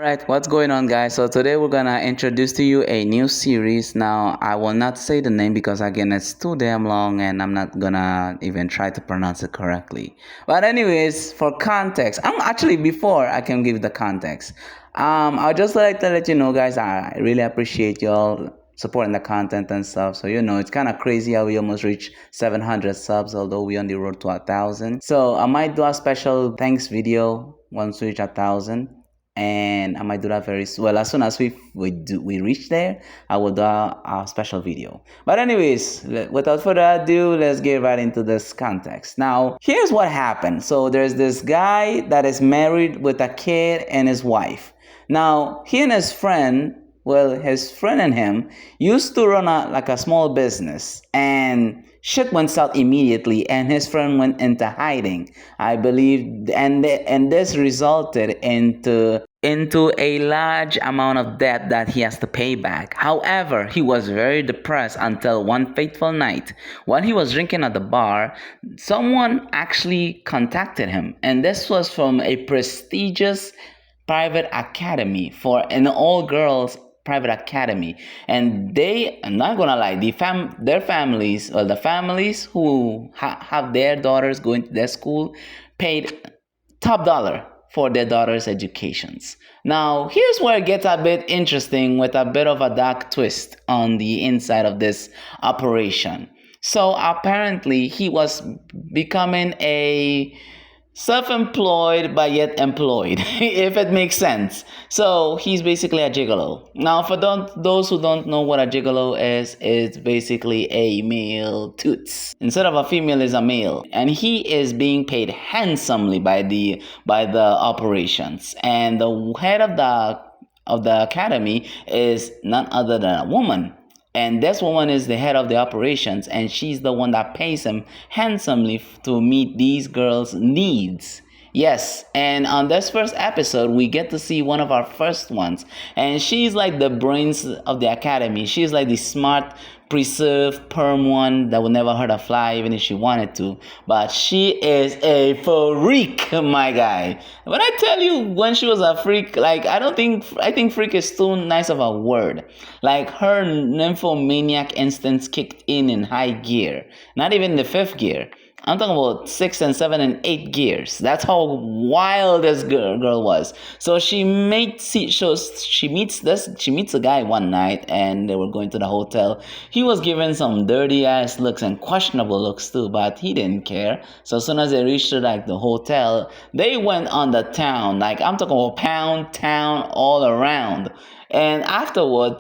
Alright, what's going on, guys? So today we're gonna introduce to you a new series. Now I will not say the name because again it's too damn long and I'm not gonna even try to pronounce it correctly. But anyways, for context, I'm actually before I can give the context. I'd just like to let you know, guys, I really appreciate y'all supporting the content and stuff. So it's kind of crazy how we almost reached 700 subs, although we on the road to 1,000. So I might do a special thanks video once we reach 1,000, and I might do that very soon. Well, as soon as we reach there, I will do a special video. But anyways, without further ado, let's get right into this context. Now, here's what happened. So there's this guy that is married with a kid and his wife. Now, he and his friend, well, his friend and him used to run a small business, and shit went south immediately, and his friend went into hiding, I believe, and this resulted into a large amount of debt that he has to pay back. However, he was very depressed until one fateful night, while he was drinking at the bar, someone actually contacted him, and this was from a prestigious private academy, for an all-girls private academy. And they, I'm not gonna lie, their families, or the families who have their daughters going to their school, paid top dollar for their daughters' educations. Now, here's where it gets a bit interesting, with a bit of a dark twist on the inside of this operation. So apparently he was becoming a self-employed but yet employed, if it makes sense. So he's basically a gigolo. Now, for those who don't know what a gigolo is, it's basically a male toots. Instead of a female, is a male, and he is being paid handsomely by the operations. And the head of the academy is none other than a woman. And this woman is the head of the operations, and she's the one that pays him handsomely to meet these girls' needs. Yes, and on this first episode, we get to see one of our first ones. And she's like the brains of the academy. She's like the smart, preserved, perm one that would never hurt a fly even if she wanted to. But she is a freak, my guy. When I tell you when she was a freak, like, I think freak is too nice of a word. Like, her nymphomaniac instincts kicked in high gear. Not even the fifth gear. I'm talking about 6 and 7 and 8 gears. That's how wild this girl was. So she meets a guy one night, and they were going to the hotel. He was given some dirty ass looks and questionable looks too, but he didn't care. So as soon as they reached the hotel, they went on the town. Like, I'm talking about pound town all around. And afterward,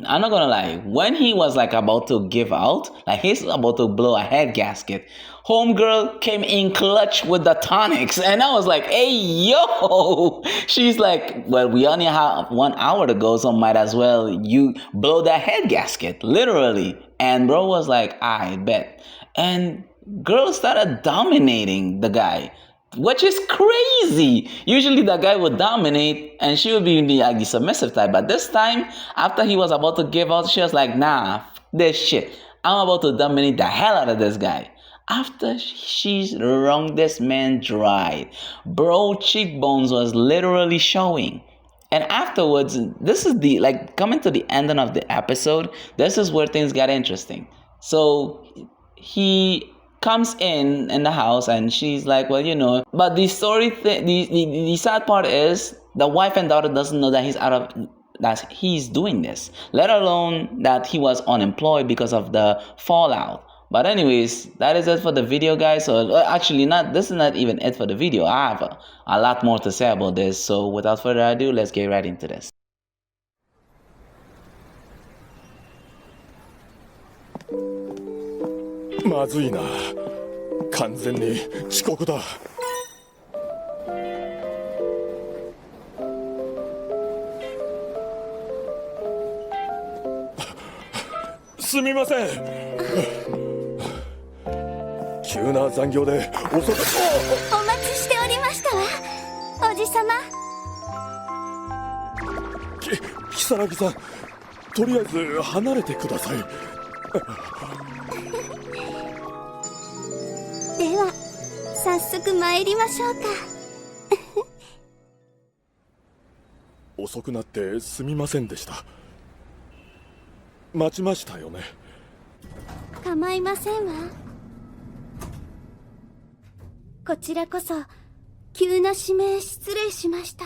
I'm not gonna lie, when he was about to give out, he's about to blow a head gasket, homegirl came in clutch with the tonics, and I was like, hey yo, she's like, well, we only have 1 hour to go, so might as well you blow that head gasket, literally. And bro was like, I bet. And girl started dominating the guy, which is crazy. Usually the guy would dominate and she would be the submissive type. But this time, after he was about to give out, she was like, nah, this shit. I'm about to dominate the hell out of this guy. After she wrung this man dry, bro, cheekbones was literally showing. And afterwards, this is coming to the ending of the episode, this is where things got interesting. So he comes in the house, and she's like, well, but the story the sad part is the wife and daughter doesn't know that he's doing this, let alone that he was unemployed because of the fallout. But anyways, that is it for the video, guys. So actually, this is not even it for the video. I have a lot more to say about this. So without further ado, let's get right into this. まずいな。完全に遅刻だ。すみません。急な残業で遅く。お待ちしておりましたわ、おじさま。如月さん、とりあえず離れてください。では早速参りましょうか。遅くなってすみませんでした。待ちましたよね。構いませんわ。こちらこそ急な指名失礼しました。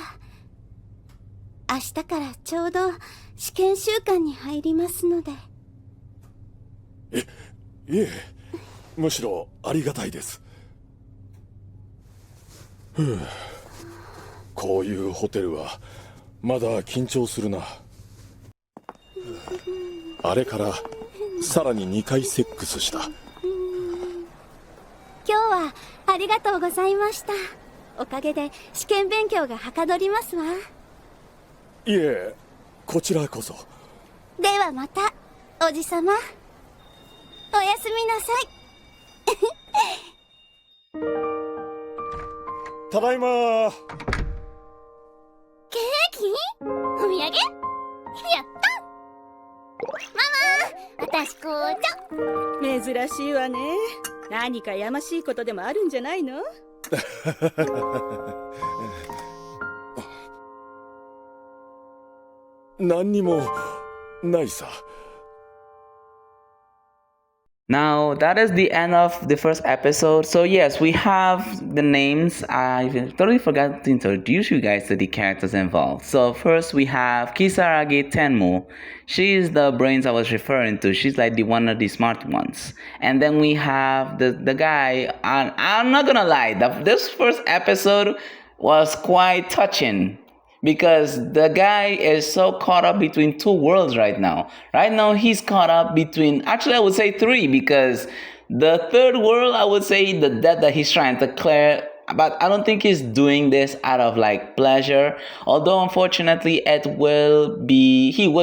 明日からちょうど試験週間に入りますので。いえ、むしろありがたいです。こういうホテルはまだ緊張するな。あれからさらに2回セックスした。今日はありがとうございました。おかげで試験勉強がはかどりますわ。いえ、こちらこそ。ではまた、おじさま。おやすみなさい。ただいま。ケーキ？お土産？やった！ママ、私紅茶。珍しいわね。何かやましいことでもあるんじゃないの？何にもないさ。Now, that is the end of the first episode. So, yes, we have the names. I totally forgot to introduce you guys to the characters involved. So, first we have Kisaragi Tenmu. She's the brains I was referring to. She's like the one of the smart ones. And then we have the guy. I'm not gonna lie, this first episode was quite touching, because the guy is so caught up between two worlds right now. Right now, he's caught up between, actually, I would say three, because the third world, I would say the debt that he's trying to clear. But I don't think he's doing this out of like pleasure. Although, unfortunately, he will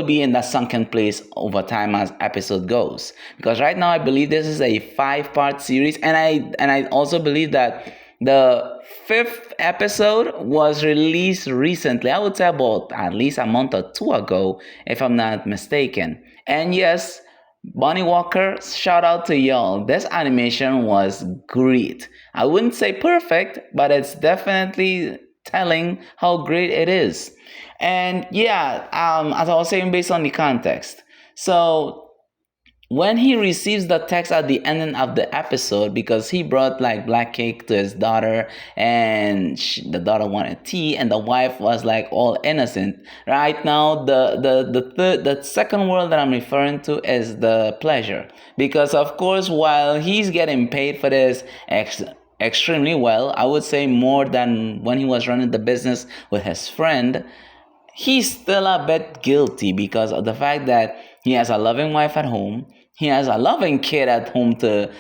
be in that sunken place over time as episode goes. Because right now, I believe this is a 5-part series, and I also believe that the 5th episode was released recently. I would say about at least a month or two ago, if I'm not mistaken. And yes, Bonnie Walker, shout out to y'all. This animation was great. I wouldn't say perfect, but it's definitely telling how great it is. And yeah, as I was saying, based on the context. So when he receives the text at the ending of the episode, because he brought like black cake to his daughter, and the daughter wanted tea, and the wife was like all innocent. Right now, the second world that I'm referring to is the pleasure, because of course, while he's getting paid for this extremely well, I would say more than when he was running the business with his friend, he's still a bit guilty because of the fact that he has a loving wife at home. He has a loving kid at home to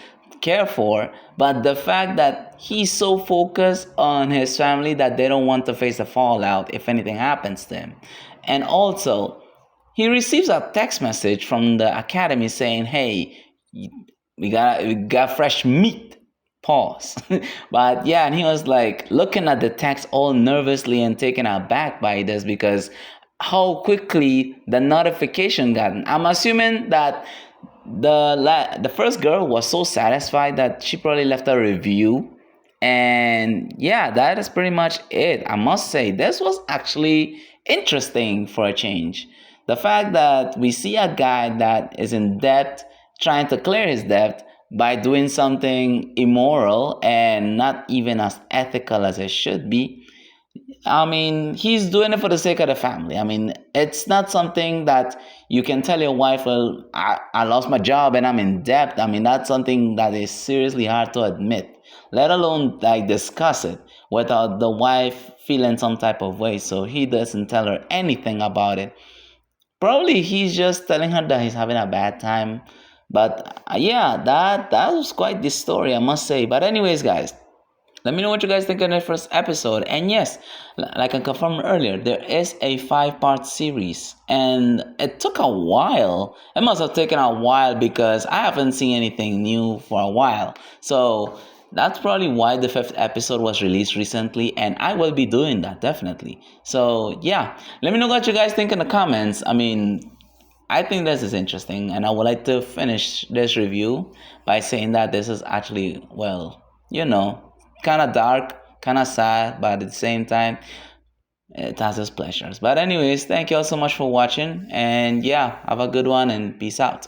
care for. But the fact that he's so focused on his family that they don't want to face the fallout if anything happens to him. And also, he receives a text message from the academy saying, hey, we got fresh meat. Pause. But yeah, and he was like looking at the text all nervously and taken aback by this, because how quickly the notification got. I'm assuming that the first girl was so satisfied that she probably left a review. And yeah, that is pretty much it. I must say, this was actually interesting for a change. The fact that we see a guy that is in debt, trying to clear his debt by doing something immoral and not even as ethical as it should be. I mean, he's doing it for the sake of the family. I mean, it's not something that you can tell your wife, well, I lost my job and I'm in debt. I mean, that's something that is seriously hard to admit, let alone like discuss it without the wife feeling some type of way. So he doesn't tell her anything about it. Probably he's just telling her that he's having a bad time. But yeah, that was quite the story, I must say. But anyways, guys, let me know what you guys think of the first episode. And yes, like I confirmed earlier, there is a 5-part series. And it took a while. It must have taken a while because I haven't seen anything new for a while. So that's probably why the 5th episode was released recently. And I will be doing that, definitely. So yeah, let me know what you guys think in the comments. I mean, I think this is interesting. And I would like to finish this review by saying that this is actually, well, kind of dark, kind of sad, but at the same time, It has its pleasures. But anyways, thank you all so much for watching, and yeah, have a good one and peace out.